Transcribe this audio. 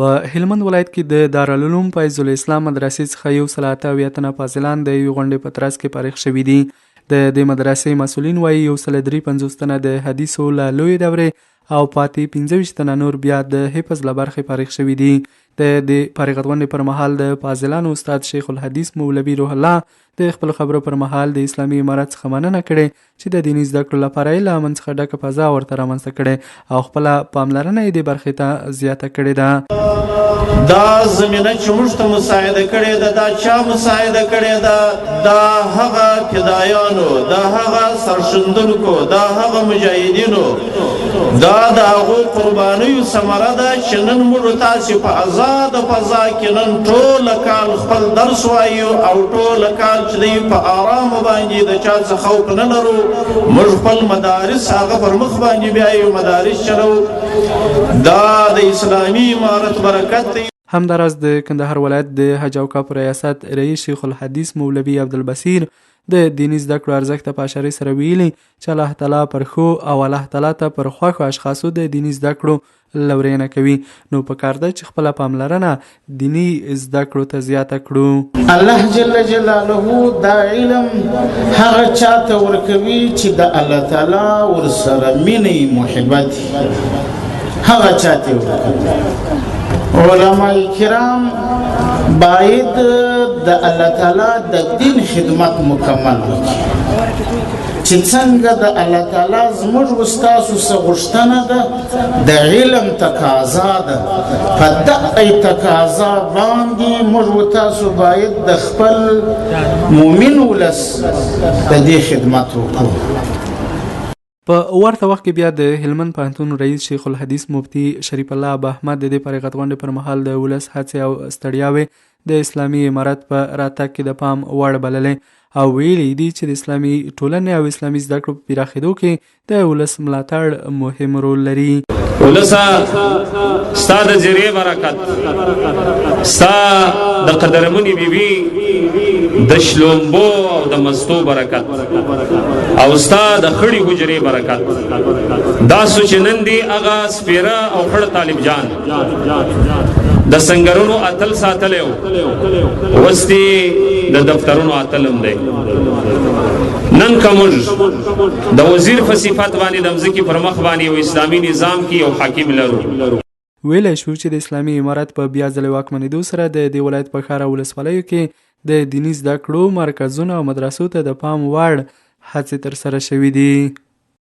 په هلمند ولایت کې د دارالعلوم الاسلام مدرسې څخه 108 تنه فاضلان د یوې غونډې په ترڅ کې فارغ شوي دي. د دې مدرسې مسولین وایي 153 تنه د حدیثو له لویې دورې او پاتې 15 تنه نور بیا د حفظ له برخې فارغ شوي دي. د فارغت غونډې پر مهال د فاضلانو استاد شیخ الحدیث مولوي روح الله د خپل خبرو پر مهال د اسلامي امارت څخه مننه کړې چې د دیني زده کړو لپاره یې له امن څخه ډکه فضا ورته رامنځته کړې او خپله پاملرنه یې دې برخې ته زیاته کړې ده. دا زمینه چې موږ ته مساعده کړې ده، دا چا مساعده کړې ده؟ دا هغه فدایانو، دا هغه سرښندونکو، دا هغه مجاهدینو، دا د هغو قربانیو ثمره ده چې نن موږ تاسې په آزاده فضا کې نن ټوله کال خپل درس وایو او ټوله کال چې دی په آرامه باندې د چا څه خوف نه لرو. موږ خپل مدارس هغه پر مخ باندې بیایو، مدارس چلو. دا د اسلامي امارت برکت دی. همداراز د کندهار ولایت د حج او کاپ ریاست رئیس شیخ الحدیث مولوي عبدالبصیر د دیني زده کړو ارزښت ته په اشارې سره ویلي چې الله تعالی پر ښو او الله تعالی ته پر خوښو اشخاصو د دیني زده کړو لورینه کوي، نو پکار ده چې خپله پاملرنه دیني زده کړو ته زیاته کړو. الله جل جلاله دا علم هغه چاته ورکوي چې د الله تعالی ورسره مینې محبت هغه چاته ورکوي. علماء کرام باید د الله تعالی د دین خدمت مکمل وکړي چې څنګه د الله تعالی زموږ ستاسو څه غوښتنه ده د علم تقاضا ده، په دغه تقاضا باندې موږ تاسو باید د خپل مؤمن ولس د دې خدمت وکړو. په ورته وخت کې بیا د هلمند پوهنتون رئیس شیخ الحدیث مفتي شریف الله ابا احمد د دې فارغت غونډې پر مهال د ولس هڅې او ستړیاوې د اسلامي امارت په راتګ کې د پام وړ بللې او ویلي دي چې د اسلامي ټولنې او اسلامي زده کړو په پراخېدو کې د ولس ملاتړ مهم رول لري. ولسا ستا د زیرې برکت، ستا د قدرمنې بیبي د شلومبو او د مستو برکت او ستا د خړې حجرې برکت، دا سو چې نن دی هغه سپیره او خړ طالب جان د سنگرونو اتل ساتلی و، وستی د دفترونو اتلم دی. نن که موږ د وزیر په صفت باندې د مځکې پر مخ باندې یو اسلامي نظام کې یو حاکم لرو. ویلی شو چې د اسلامي امارت په بیا ځلې واکمنېدو سره د دې ولایت په ښار او ولسوالیو کې د دیني زده کړو مرکزونو او مدرسو ته د پام وړ هڅې ترسره شوي دي.